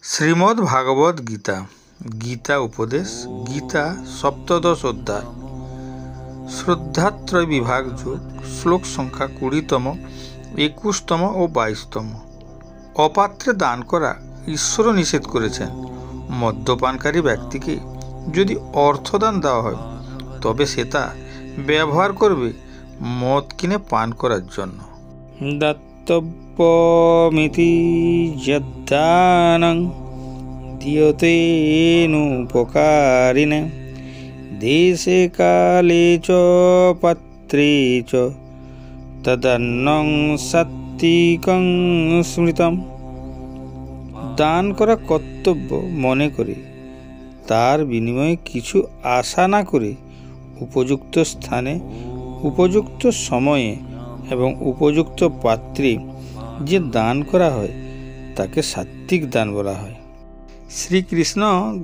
শ্রীমদ্ ভাগবত গীতা, গীতা উপদেশ, গীতা সপ্তদশ অধ্যায়, শ্রদ্ধাত্রয় বিভাগ যোগ, শ্লোক সংখ্যা 20তম, 21তম ও 22তম। অপাত্রে দান করা ঈশ্বরও নিষেধ করেছেন। মদ্যপানকারী ব্যক্তিকে যদি অর্থদান দেওয়া হয় তবে সে তা ব্যবহার করবে মদ কিনে পান করার জন্য। দাতব্যমিতি যদ্দানং দিয়তেনুপকারিণে দেশে কালে চ পাত্রে চ তদন্নং সাত্ত্বিকং স্মৃতম। দান করা কর্তব্য মনে করে তার বিনিময়ে কিছু আশা না করে উপযুক্ত স্থানে, উপযুক্ত সময়ে এবং উপযুক্ত পাত্রে যে দান করা হয় তাকে সাত্ত্বিক দান বলা হয়। শ্রীকৃষ্ণ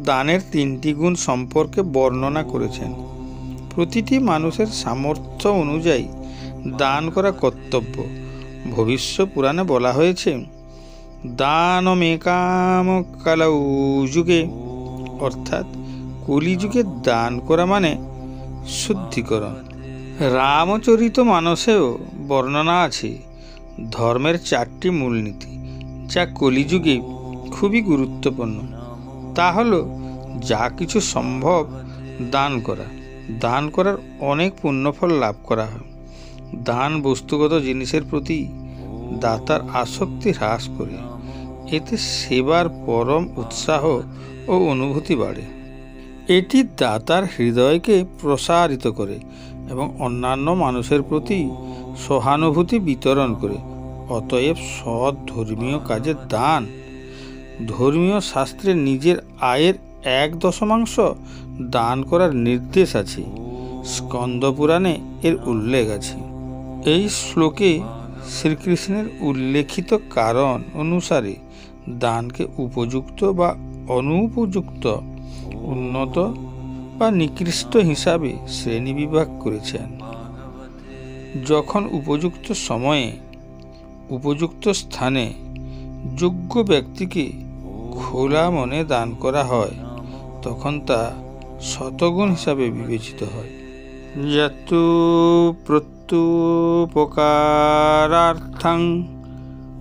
দানের 3টি গুণ সম্পর্কে বর্ণনা করেছেন। প্রতিটি মানুষের সামর্থ্য অনুযায়ী দান করা কর্তব্য। ভবিষ্য পুরাণে বলা হয়েছে, দানমেকাম কালৌ যুগে, অর্থাৎ কলিযুগে দান করা মানে শুদ্ধিকরণ। রামচরিত মানসেও বর্ণনা আছে ধর্মের 4টি মূলনীতি, যা কলিযুগে খুবই গুরুত্বপূর্ণ। তা হলো যা কিছু সম্ভব দান করা, দান করার অনেক পুণ্যফল লাভ করা হয়। দান বস্তুগত জিনিসের প্রতি দাতার আসক্তি হ্রাস করে, এতে সেবার পরম উৎসাহ ও অনুভূতি বাড়ে। এটি দাতার হৃদয়কে প্রসারিত করে এবং অন্যান্য মানুষের প্রতি সহানুভূতি বিতরণ করে। অতএব সৎ ধর্মীয় কাজে দান। ধর্মীয় শাস্ত্রে নিজের আয়ের 1/10 দান করার নির্দেশ আছে। স্কন্দ পুরাণে এর উল্লেখ আছে। এই শ্লোকে শ্রীকৃষ্ণের উল্লেখিত কারণ অনুসারে দানকে উপযুক্ত বা অনুপযুক্ত, উন্নত বা নিকৃষ্ট হিসাবে শ্রেণীবিভাগ করেছেন। যখন উপযুক্ত সময়ে, উপযুক্ত স্থানে যোগ্য ব্যক্তিকে খোলা মনে দান করা হয় তখন তা শতগুণ হিসাবে বিবেচিত হয়। যতু প্রত্যুপকারার্থং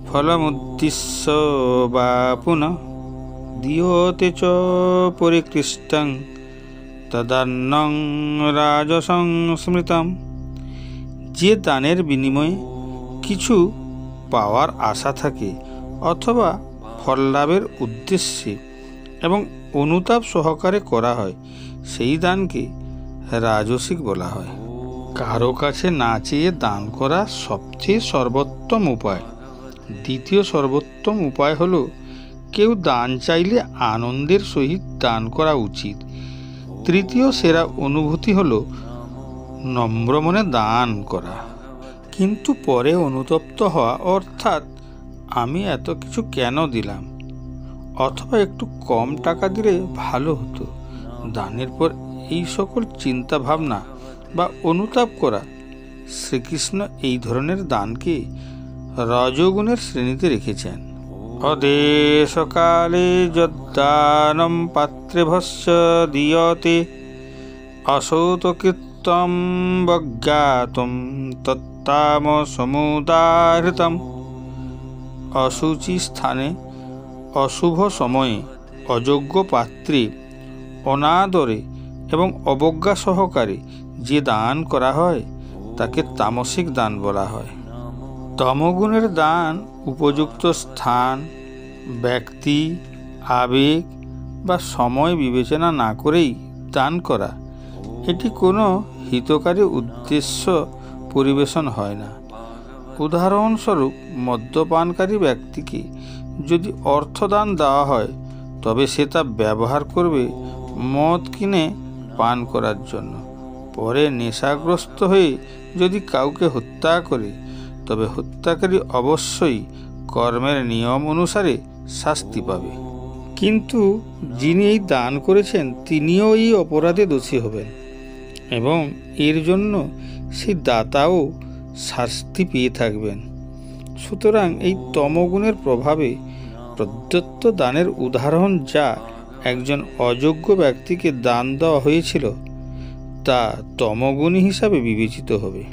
ফলমুদ্দিশ্য বা পুনঃ দীয়তে চ পরিকৃষ্টং তদান্নং রাজসং স্মৃতম। যে দানের বিনিময়ে কিছু পাওয়ার আশা থাকে অথবা ফল লাভের উদ্দেশ্যে এবং অনুতাপ সহকারে করা হয়, সেই দানকে রাজসিক বলা হয়। কারো কাছে না চেয়ে দান করা সবচেয়ে সর্বোত্তম উপায়। দ্বিতীয় সর্বোত্তম উপায় হলো কেউ দান চাইলে আনন্দের সহিত দান করা উচিত। তৃতীয় সেরা অনুভূতি হলো নম্র মনে দান করা, কিন্তু পরে অনুতপ্ত হওয়া, অর্থাৎ আমি এত কিছু কেন দিলাম, অথবা একটু কম টাকা দিলে ভালো হতো। দানের পর এই সকল চিন্তা ভাবনা বা অনুতাপ করা। শ্রীকৃষ্ণ এই ধরনের দানকে রজগুণের শ্রেণীতে রেখেছেন। অদেশকালে যদ্দানম পাত্রে ভস্য দীয়তে অসৌতকৃত্যম বজ্ঞাতম তত্তামসমুদাহৃতম। অশুচি স্থানে, অশুভ সময়ে, অযোগ্য পাত্রে, অনাদরে এবং অবজ্ঞা সহকারে যে দান করা হয় তাকে তামসিক দান বলা হয়। তমগুণের দান উপযুক্ত স্থান, ব্যক্তি, আবেগ বা সময় বিবেচনা না করেই দান করা। এটি কোনো হিতকারী উদ্দেশ্য পরিবেশন হয় না। উদাহরণস্বরূপ, মদ্যপানকারী ব্যক্তিকে যদি অর্থদান দেওয়া হয় তবে সে তা ব্যবহার করবে মদ কিনে পান করার জন্য। পরে নেশাগ্রস্ত হয়ে যদি কাউকে হত্যা করে তবে হত্যাকারী অবশ্যই কর্মের নিয়ম অনুসারে শাস্তি পাবে। কিন্তু যিনি এই দান করেছেন তিনিও এই অপরাধে দোষী হবেন এবং এর জন্য সেই দাতাও শাস্তি পেয়ে থাকবেন। সুতরাং এই তমগুণের প্রভাবে প্রদত্ত দানের উদাহরণ যা একজন অযোগ্য ব্যক্তিকে দান দেওয়া হয়েছিল তা তমগুণী হিসাবে বিবেচিত হবে।